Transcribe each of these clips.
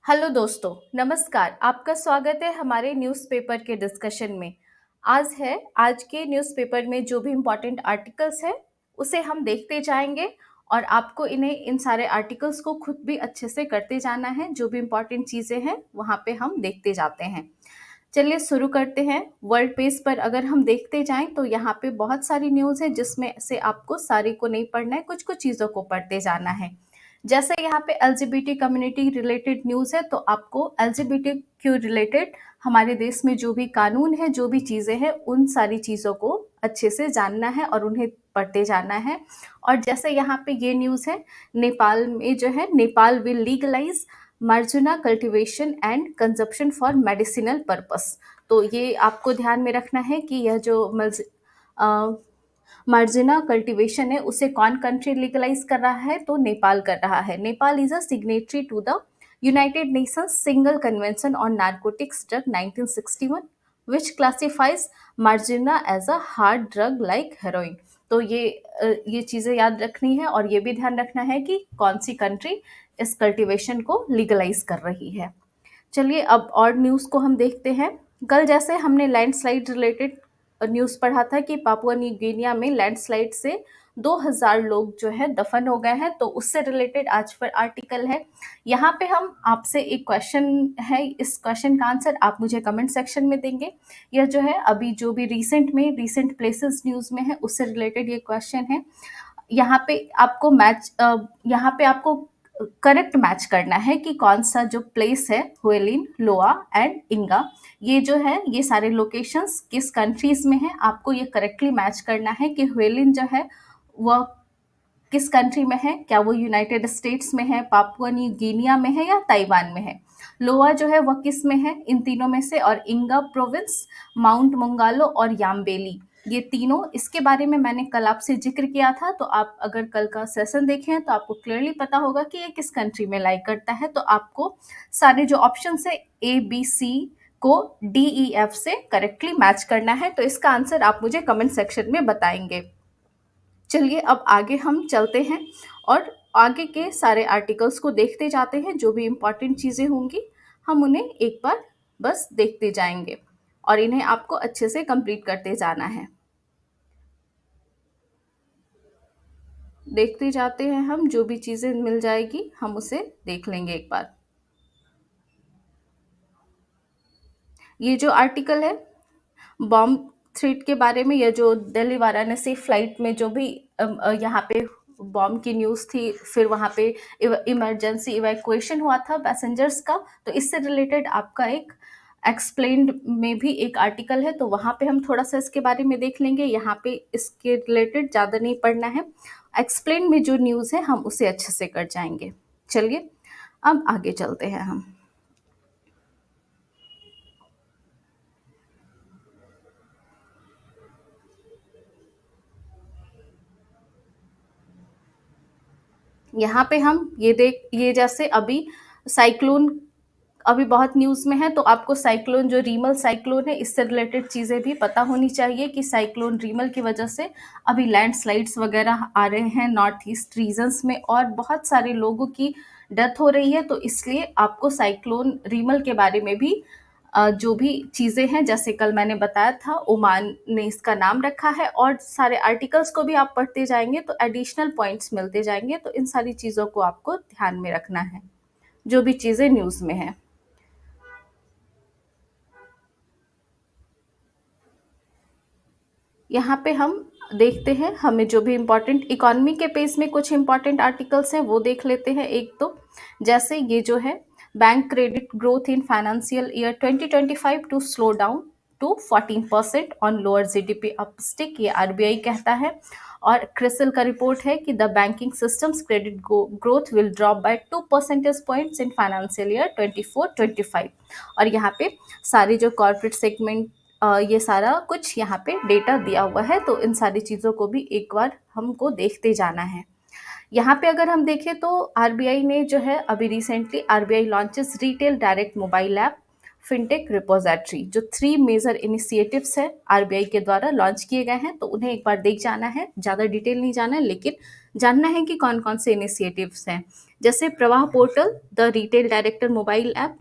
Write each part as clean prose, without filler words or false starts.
Hello दोस्तों, नमस्कार। आपका स्वागत है हमारे न्यूज़पेपर के डिस्कशन में। आज के न्यूज़पेपर में जो भी इम्पोर्टेंट आर्टिकल्स हैं, उसे हम देखते जाएँगे और आपको इन सारे आर्टिकल्स को खुद भी अच्छे से करते जाना है। जो भी इम्पोर्टेंट चीज़ें हैं, वहाँ पे हम देखते जाते हैं। चलिए शुरू करते हैं। वर्ल्ड पेज पर अगर हम देखते जाएँ, तो यहाँ पे बहुत सारी न्यूज़ है, जिसमें से आपको सारी को नहीं पढ़ना है, कुछ-कुछ चीज़ों को पढ़ते जाना है। जैसे यहाँ पे एलजीबीटी कम्युनिटी रिलेटेड न्यूज़ है, तो आपको एलजीबीटीक्यू रिलेटेड हमारे देश में जो भी कानून है, जो भी चीज़ें हैं, उन सारी चीज़ों को अच्छे से जानना है और उन्हें पढ़ते जाना है। और जैसे यहाँ पे ये न्यूज़ है, नेपाल में जो है, Nepal will legalise marijuana cultivation and consumption for medicinal purpose. तो ये आपको ध्यान में रखना है कि यह जो मार्जिना कल्टीवेशन है, उसे कौन कंट्री लीगलाइज कर रहा है? तो नेपाल कर रहा है। Nepal is a signatory to the United Nations single convention on narcotics drug 1961, which classifies marijuana as a hard drug like heroin. तो ये चीज़ें याद रखनी है और ये भी ध्यान रखना है कि कौन सी कंट्री इस कल्टीवेशन को लीगलाइज कर रही है। चलिए अब और न्यूज़ को हम देखते हैं। कल जैसे हमने लैंडस्लाइड रिलेटेड न्यूज़ पढ़ा था कि पापुआ न्यू गिनिया में लैंडस्लाइड से 2000 लोग जो है दफन हो गए हैं, तो उससे रिलेटेड आज पर आर्टिकल है। यहाँ पे हम आपसे एक क्वेश्चन है, इस क्वेश्चन का आंसर आप मुझे कमेंट सेक्शन में देंगे। यह जो है अभी जो भी रिसेंट प्लेसेस न्यूज़ में है, उससे रिलेटेड ये क्वेश्चन है। यहाँ पे आपको करेक्ट मैच करना है कि कौन सा जो प्लेस है, हुएलिन, लोआ एंड इंगा, ये जो है, ये सारे लोकेशंस किस कंट्रीज में है। आपको ये करेक्टली मैच करना है कि हुएलिन जो है वह किस कंट्री में है, क्या वो यूनाइटेड स्टेट्स में है, पापुआ न्यू गिनिया में है या ताइवान में है। लोआ जो है वह किस में है, इन तीनों में से। और इंगा प्रोविंस, माउंट मोंगालो और याम्बेली, ये तीनों, इसके बारे में मैंने कल आपसे जिक्र किया था। तो आप अगर कल का सेशन देखें तो आपको क्लियरली पता होगा कि ये किस कंट्री में लाई करता है। तो आपको सारे जो ऑप्शन है ए बी सी को डी ई एफ से करेक्टली मैच करना है। तो इसका आंसर आप मुझे कमेंट सेक्शन में बताएंगे। चलिए अब आगे हम चलते हैं और आगे के सारे आर्टिकल्स को देखते जाते हैं। जो भी इम्पोर्टेंट चीज़ें होंगी, हम उन्हें एक बार बस देखते जाएंगे और इन्हें आपको अच्छे से कंप्लीट करते जाना है। देखते जाते हैं हम, जो भी चीज़ें मिल जाएगी हम उसे देख लेंगे एक बार। ये जो आर्टिकल है बॉम्ब थ्रेट के बारे में, ये जो दिल्ली वाराणसी फ्लाइट में जो भी यहाँ पे बॉम्ब की न्यूज़ थी, फिर वहाँ पे इमरजेंसी इवैक्यूएशन हुआ था पैसेंजर्स का, तो इससे रिलेटेड आपका एक एक्सप्लेन्ड में भी एक आर्टिकल है, तो वहाँ पे हम थोड़ा सा इसके बारे में देख लेंगे। यहाँ पे इसके रिलेटेड ज़्यादा नहीं पढ़ना है, एक्सप्लेन में जो न्यूज़ है हम उसे अच्छे से कर जाएंगे। चलिए अब आगे चलते हैं हम। यहाँ पे हम ये जैसे अभी साइक्लोन अभी बहुत न्यूज़ में है, तो आपको साइक्लोन जो रीमल साइक्लोन है, इससे रिलेटेड चीज़ें भी पता होनी चाहिए कि साइक्लोन रीमल की वजह से अभी लैंडस्लाइड्स वगैरह आ रहे हैं नॉर्थ ईस्ट रीजन्स में और बहुत सारे लोगों की डेथ हो रही है। तो इसलिए आपको साइक्लोन रीमल के बारे में भी जो भी चीज़ें हैं, जैसे कल मैंने बताया था, ओमान ने इसका नाम रखा है, और सारे आर्टिकल्स को भी आप पढ़ते जाएंगे तो एडिशनल पॉइंट्स मिलते जाएंगे। तो इन सारी चीज़ों को आपको ध्यान में रखना है, जो भी चीज़ें न्यूज़ में है। यहाँ पे हम देखते हैं, हमें जो भी इम्पोर्टेंट इकोनॉमी के पेज में कुछ इम्पोर्टेंट आर्टिकल्स हैं वो देख लेते हैं। एक तो जैसे ये जो है, bank credit growth in financial year 2025 to slow down to 14% on lower GDP upstick, ये आरबीआई कहता है। और क्रिसिल का रिपोर्ट है कि the banking systems credit growth will drop by 2 percentage points in financial year 24-25। और यहाँ पे सारी जो कॉर्पोरेट सेगमेंट, ये सारा कुछ यहाँ पे डेटा दिया हुआ है, तो इन सारी चीज़ों को भी एक बार हमको देखते जाना है। यहाँ पे अगर हम देखें तो आरबीआई ने जो है अभी recently RBI launches retail direct mobile app fintech repository, जो 3 मेजर इनिशिएटिव्स है आरबीआई के द्वारा लॉन्च किए गए हैं, तो उन्हें एक बार देख जाना है। ज़्यादा डिटेल नहीं जाना है, लेकिन जानना है कि कौन कौन से इनिशिएटिव्स हैं। जैसे प्रवाह portal, the retail director mobile app.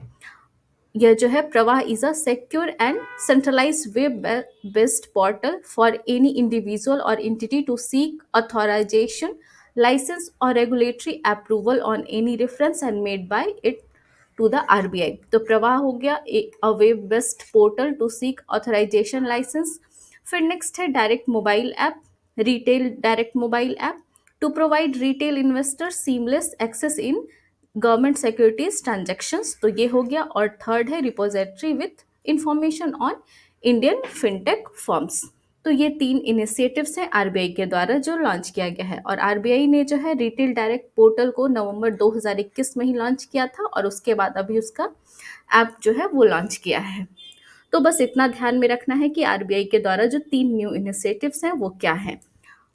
यह जो है प्रवाह is a secure and centralised web based portal for any individual और entity to seek authorization, license or regulatory approval on any reference and made by it to the RBI. तो प्रवाह हो गया a web based portal to seek authorization license. फिर next है direct mobile app, retail direct mobile app to provide retail investor seamless access in government securities transactions. तो ये हो गया। और थर्ड है repository with information on Indian fintech firms. तो ये 3 इनिशिएटिव्स हैं आरबीआई के द्वारा जो लॉन्च किया गया है। और आरबीआई ने जो है रिटेल डायरेक्ट पोर्टल को नवंबर 2021 में ही लॉन्च किया था, और उसके बाद अभी उसका ऐप जो है वो लॉन्च किया है। तो बस इतना ध्यान में रखना है कि आरबीआई के द्वारा जो 3 न्यू इनिशिएटिव्स हैं वो क्या हैं।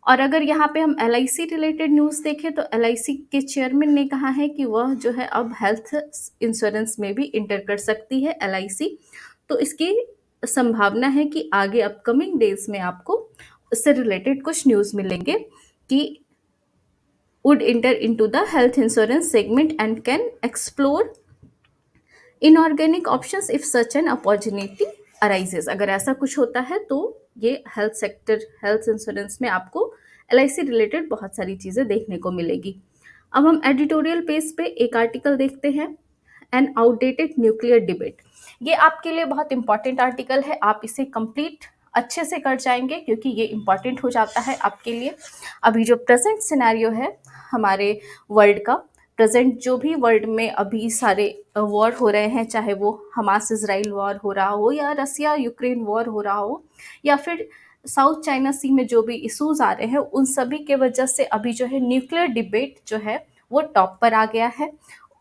और अगर यहाँ पे हम एलआईसी रिलेटेड न्यूज़ देखें, तो एलआईसी के चेयरमैन ने कहा है कि वह जो है अब हेल्थ इंश्योरेंस में भी इंटर कर सकती है एलआईसी। तो इसकी संभावना है कि आगे अपकमिंग डेज में आपको उससे रिलेटेड कुछ न्यूज़ मिलेंगे कि would enter into the health insurance segment and can explore inorganic options if such an opportunity arises. अगर ऐसा कुछ होता है तो ये हेल्थ सेक्टर, हेल्थ इंश्योरेंस में आपको एलआईसी रिलेटेड बहुत सारी चीज़ें देखने को मिलेगी। अब हम एडिटोरियल पेज पे एक आर्टिकल देखते हैं, एन आउटडेटेड न्यूक्लियर डिबेट। ये आपके लिए बहुत इंपॉर्टेंट आर्टिकल है, आप इसे कंप्लीट अच्छे से कर जाएंगे क्योंकि ये इंपॉर्टेंट हो जाता है आपके लिए। अभी जो प्रेजेंट सिनेरियो है हमारे वर्ल्ड का, प्रेजेंट जो भी वर्ल्ड में अभी सारे वॉर हो रहे हैं, चाहे वो हमास इजराइल वॉर हो रहा हो या रसिया यूक्रेन वॉर हो रहा हो या फिर साउथ चाइना सी में जो भी इश्यूज आ रहे हैं, उन सभी के वजह से अभी जो है न्यूक्लियर डिबेट जो है वो टॉप पर आ गया है।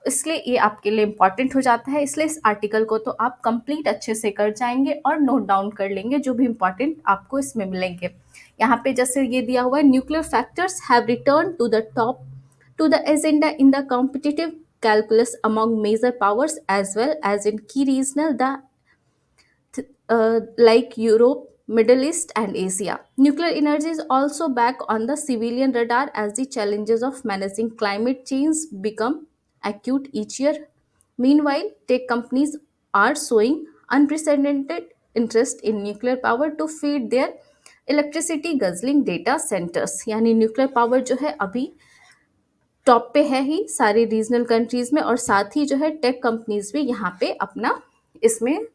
इसलिए ये आपके लिए इम्पॉर्टेंट हो जाता है। इसलिए इस आर्टिकल को तो आप कंप्लीट अच्छे से कर जाएंगे और नोट डाउन कर लेंगे जो भी इम्पॉर्टेंट आपको इसमें मिलेंगे। यहाँ पे जैसे ये दिया हुआ है, nuclear factors have return to the top to the agenda in the competitive calculus among major powers as well as in key regional like Europe, Middle East, and Asia. Nuclear energy is also back on the civilian radar as the challenges of managing climate change become acute each year. Meanwhile, tech companies are showing unprecedented interest in nuclear power to feed their electricity guzzling data centres. यानी nuclear power जो है अभी top पे है ही सारी regional countries में, और साथ ही जो है टेक कंपनीज भी यहाँ पे अपना इसमें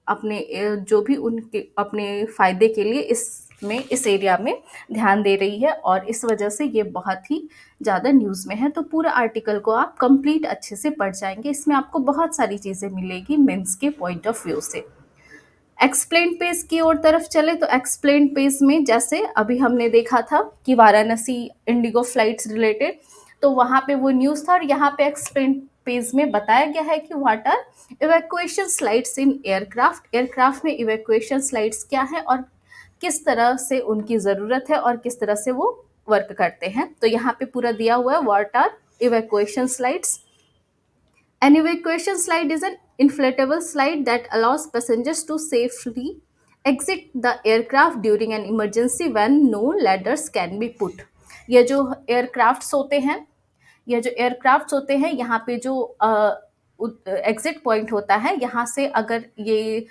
अपने जो भी उनके अपने फ़ायदे के लिए इसमें इस एरिया में ध्यान दे रही है, और इस वजह से ये बहुत ही ज़्यादा न्यूज़ में है। तो पूरा आर्टिकल को आप कंप्लीट अच्छे से पढ़ जाएंगे, इसमें आपको बहुत सारी चीज़ें मिलेगी मेंस के पॉइंट ऑफ व्यू से। एक्सप्लेन पेज की ओर तरफ चले तो एक्सप्लेन पेज में जैसे अभी हमने देखा था कि वाराणसी इंडिगो फ्लाइट्स रिलेटेड, तो वहाँ पे वो न्यूज़ था, और यहाँ पे एक्सप्लेन पेज में बताया गया है कि what are evacuation slides in aircraft. Aircraft में इवैक्यूएशन स्लाइड्स क्या है और किस तरह से उनकी ज़रूरत है और किस तरह से वो वर्क करते हैं। तो यहाँ पे पूरा दिया हुआ है what are evacuation slides. An evacuation slide is an inflatable slide that allows passengers to safely exit the aircraft during an emergency when no ladders can be put. ये जो एयरक्राफ्ट्स होते हैं, यहाँ पे जो एग्जिट पॉइंट होता है, यहाँ से अगर ये,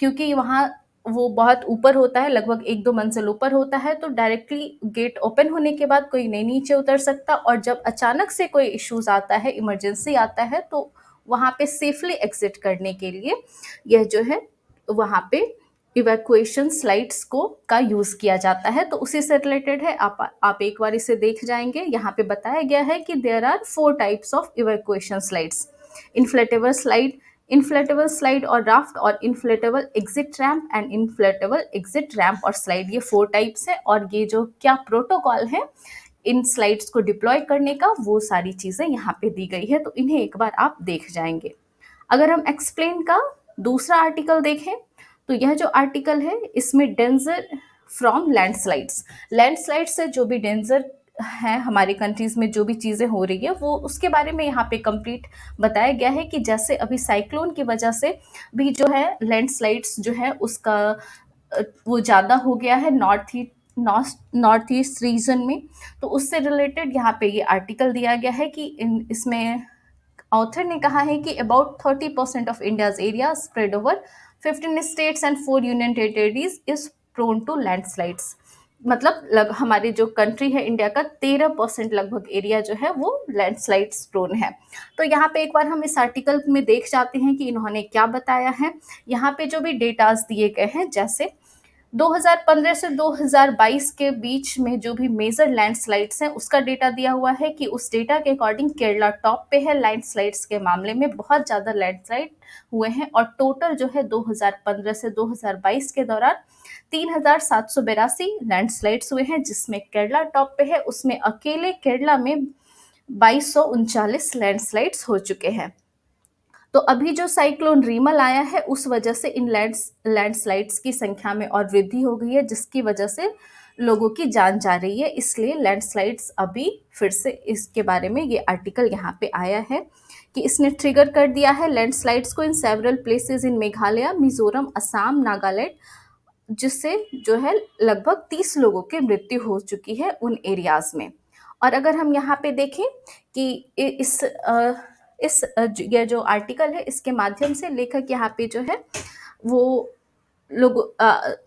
क्योंकि वहाँ वो बहुत ऊपर होता है, लगभग 1-2 मंजिल ऊपर होता है, तो डायरेक्टली गेट ओपन होने के बाद कोई नहीं नीचे उतर सकता, और जब अचानक से कोई इश्यूज आता है, इमरजेंसी आता है, तो वहाँ पे सेफली एग्जिट करने के लिए यह जो है वहाँ पे इवैक्यूएशन स्लाइड्स को का यूज़ किया जाता है। तो उसी से रिलेटेड है, आप एक बार इसे देख जाएंगे। यहाँ पे बताया गया है कि there are 4 types of evacuation slides, inflatable slide और राफ्ट, और inflatable exit ramp and inflatable exit ramp और स्लाइड। ये 4 टाइप्स है, और ये जो क्या प्रोटोकॉल है इन स्लाइड्स को डिप्लॉय करने का, वो सारी चीज़ें यहाँ पे दी गई है, तो इन्हें एक बार आप देख जाएंगे। अगर हम एक्सप्लेन का दूसरा आर्टिकल देखें, तो यह जो आर्टिकल है इसमें डेंजर फ्रॉम लैंडस्लाइड्स से जो भी डेंजर हैं हमारी कंट्रीज़ में, जो भी चीज़ें हो रही है वो उसके बारे में यहाँ पे कंप्लीट बताया गया है कि जैसे अभी साइक्लोन की वजह से भी जो है लैंडस्लाइड्स जो है उसका वो ज़्यादा हो गया है नॉर्थ ईस्ट रीजन में। तो उससे रिलेटेड यहाँ पे ये आर्टिकल दिया गया है कि इसमें ऑथर ने कहा है कि about 30% of India's area spread over 15 states and 4 union territories is prone to landslides. मतलब हमारे जो कंट्री है इंडिया का 13% लगभग एरिया जो है वो लैंडस्लाइड्स प्रोन है। तो यहाँ पे एक बार हम इस आर्टिकल में देख जाते हैं कि इन्होंने क्या बताया है। यहाँ पे जो भी डेटाज दिए गए हैं, जैसे 2015 से 2022 के बीच में जो भी मेजर लैंडस्लाइड्स हैं उसका डेटा दिया हुआ है कि उस डेटा के अकॉर्डिंग केरला टॉप पे है लैंडस्लाइड्स के मामले में। बहुत ज़्यादा लैंडस्लाइड हुए हैं और टोटल जो है 2015 से 2022 के दौरान 3,782 लैंडस्लाइड्स हुए हैं, जिसमें केरला टॉप पे है। उसमें अकेले केरला में 2239 लैंडस्लाइड्स हो चुके हैं। तो अभी जो साइक्लोन रीमल आया है उस वजह से इन लैंडस्लाइड्स की संख्या में और वृद्धि हो गई है, जिसकी वजह से लोगों की जान जा रही है। इसलिए लैंडस्लाइड्स अभी फिर से इसके बारे में ये आर्टिकल यहाँ पे आया है कि इसने ट्रिगर कर दिया है लैंडस्लाइड्स को in several places in Meghalaya, Mizoram, Assam, Nagaland, जिससे जो है लगभग 30 लोगों की मृत्यु हो चुकी है उन एरियाज में। और अगर हम यहाँ पे देखें कि ये जो आर्टिकल है इसके माध्यम से लेखक यहाँ पे जो है वो लोग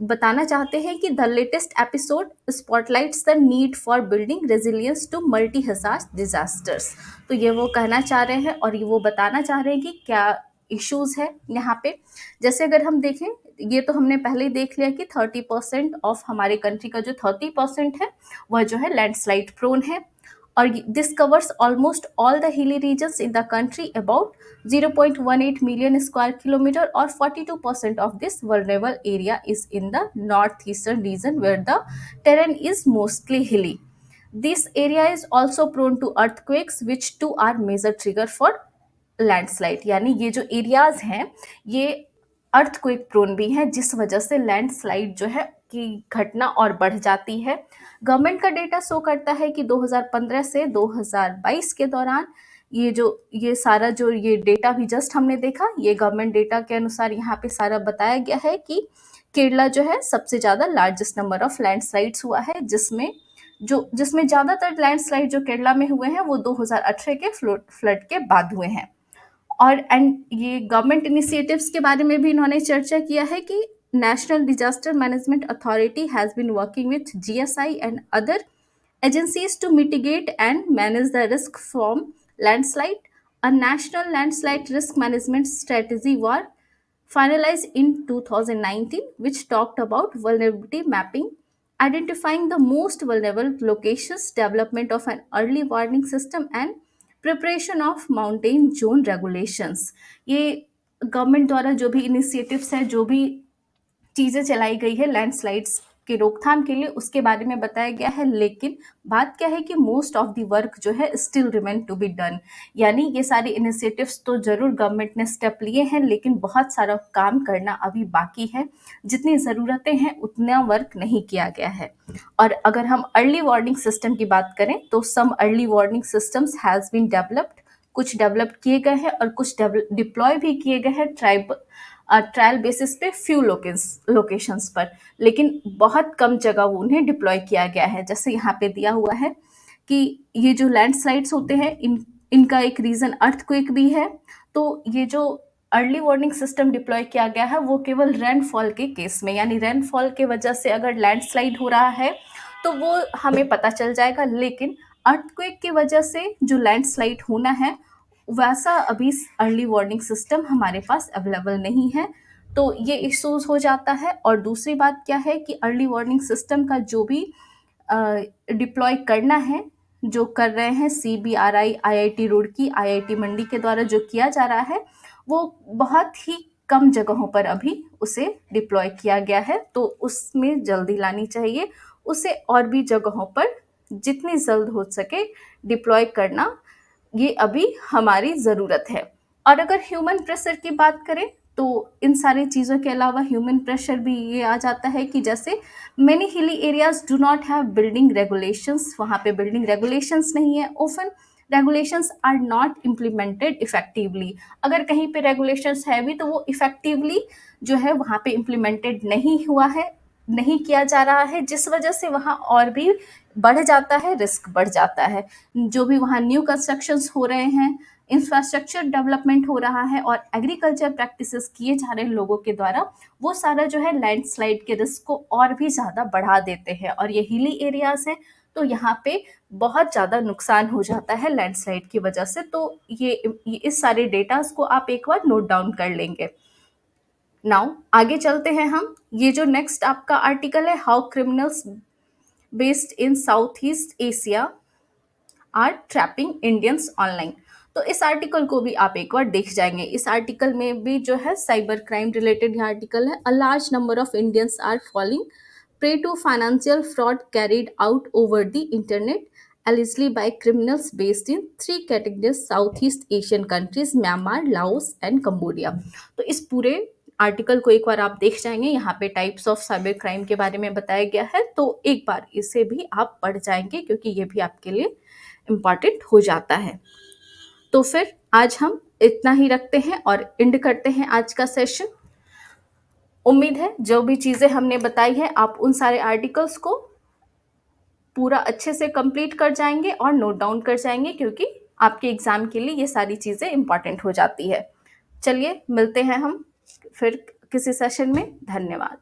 बताना चाहते हैं कि the latest episode spotlights the need for building resilience to multi hazard disasters. तो ये वो कहना चाह रहे हैं और ये वो बताना चाह रहे हैं कि क्या इश्यूज है यहाँ पे। जैसे अगर हम देखें, ये तो हमने पहले ही देख लिया कि 30% ऑफ हमारे कंट्री का जो 30% है वह जो है लैंडस्लाइड प्रोन है। और this covers almost all the hilly regions in the country, about 0.18 million square kilometer, or 42% of this vulnerable area is in the northeastern region where the terrain is mostly hilly. This area is also prone to earthquakes, which too are major trigger for landslide. यानी ये जो areas हैं ये earthquake prone भी हैं, जिस वजह से लैंडस्लाइड जो है की घटना और बढ़ जाती है। गवर्नमेंट का डेटा शो करता है कि 2015 से 2022 के दौरान ये सारा जो ये डेटा भी जस्ट हमने देखा, ये गवर्नमेंट डेटा के अनुसार यहाँ पे सारा बताया गया है कि केरला जो है सबसे ज़्यादा लार्जेस्ट नंबर ऑफ लैंडस्लाइड्स हुआ है, जिसमें ज़्यादातर लैंडस्लाइड जो केरला में हुए हैं वो 2018 के फ्लड के बाद हुए हैं। और ये गवर्नमेंट इनिशिएटिव्स के बारे में भी इन्होंने चर्चा किया है कि National Disaster Management Authority has been working with GSI and other agencies to mitigate and manage the risk from landslide. A national landslide risk management strategy was finalized in 2019, which talked about vulnerability mapping, identifying the most vulnerable locations, development of an early warning system, and preparation of mountain zone regulations. ये government द्वारा जो भी initiatives हैं, जो भी चीज़ें चलाई गई है लैंडस्लाइड्स के रोकथाम के लिए, उसके बारे में बताया गया है। लेकिन बात क्या है कि मोस्ट ऑफ द वर्क जो है still remain to be done. यानी ये सारे इनिशिएटिव्स तो जरूर गवर्नमेंट ने स्टेप लिए हैं, लेकिन बहुत सारा काम करना अभी बाकी है। जितनी ज़रूरतें हैं उतना वर्क नहीं किया गया है। और अगर हम अर्ली वार्निंग सिस्टम की बात करें तो some early warning systems has been developed, कुछ डेवलप किए गए हैं और कुछ डिप्लॉय भी किए गए हैं ट्रायल बेसिस पे फ्यू लोकेशंस पर, लेकिन बहुत कम जगह उन्हें डिप्लॉय किया गया है। जैसे यहाँ पे दिया हुआ है कि ये जो लैंडस्लाइड्स होते हैं इनका एक रीज़न अर्थक्वेक भी है। तो ये जो अर्ली वार्निंग सिस्टम डिप्लॉय किया गया है वो केवल रेनफॉल के केस में, यानी रेनफॉल के वजह से अगर लैंडस्लाइड हो रहा है तो वो हमें पता चल जाएगा। लेकिन अर्थक्वेक की वजह से जो लैंडस्लाइड होना है वैसा अभी अर्ली वार्निंग सिस्टम हमारे पास अवेलेबल नहीं है, तो ये इश्यूज हो जाता है। और दूसरी बात क्या है कि अर्ली वार्निंग सिस्टम का जो भी डिप्लॉय करना है, जो कर रहे हैं CBRI, IIT रुड़की, IIT मंडी के द्वारा जो किया जा रहा है वो बहुत ही कम जगहों पर अभी उसे डिप्लॉय किया गया है, तो उसमें जल्दी लानी चाहिए। उसे और भी जगहों पर जितनी जल्द हो सके डिप्लॉय करना, ये अभी हमारी ज़रूरत है। और अगर ह्यूमन प्रेशर की बात करें तो इन सारी चीज़ों के अलावा ह्यूमन प्रेशर भी ये आ जाता है कि जैसे many hilly areas do not have building regulations, वहाँ पे बिल्डिंग रेगुलेशंस नहीं है। Often regulations are not implemented effectively, अगर कहीं पे रेगुलेशंस है भी तो वो इफेक्टिवली जो है वहाँ पे इम्प्लीमेंटेड नहीं हुआ है, नहीं किया जा रहा है, जिस वजह से वहाँ और भी बढ़ जाता है, रिस्क बढ़ जाता है। जो भी वहाँ न्यू कंस्ट्रक्शंस हो रहे हैं, इंफ्रास्ट्रक्चर डेवलपमेंट हो रहा है और एग्रीकल्चर प्रैक्टिसेस किए जा रहे हैं लोगों के द्वारा, वो सारा जो है लैंडस्लाइड के रिस्क को और भी ज़्यादा बढ़ा देते हैं। और ये हिली एरियाज हैं तो यहाँ पे बहुत ज़्यादा नुकसान हो जाता है लैंडस्लाइड की वजह से। तो ये इस सारे डेटास को आप एक बार नोट डाउन कर लेंगे। नाउ आगे चलते हैं हम। ये जो नेक्स्ट आपका आर्टिकल है, how criminals based in South East Asia are trapping Indians online. तो इस आर्टिकल को भी आप एक बार देख जाएंगे। इस आर्टिकल में भी जो है साइबर क्राइम रिलेटेड ये आर्टिकल है। A large number of Indians are falling prey to financial fraud carried out over the internet, allegedly by criminals based in three categories: Southeast Asian countries, Myanmar, Laos and Cambodia। तो इस पूरे article को एक बार आप देख जाएंगे, यहाँ पे टाइप्स ऑफ साइबर क्राइम के बारे में बताया गया है, तो एक बार इसे भी आप पढ़ जाएंगे क्योंकि ये भी आपके लिए इम्पॉर्टेंट हो जाता है। तो फिर आज हम इतना ही रखते हैं और एंड करते हैं आज का सेशन। उम्मीद है जो भी चीज़ें हमने बताई है आप उन सारे आर्टिकल्स को पूरा अच्छे से कंप्लीट कर जाएंगे और नोट डाउन कर जाएंगे, क्योंकि आपके एग्ज़ाम के लिए ये सारी चीज़ें इंपॉर्टेंट हो जाती है। चलिए मिलते हैं हम फिर किसी सेशन में। धन्यवाद।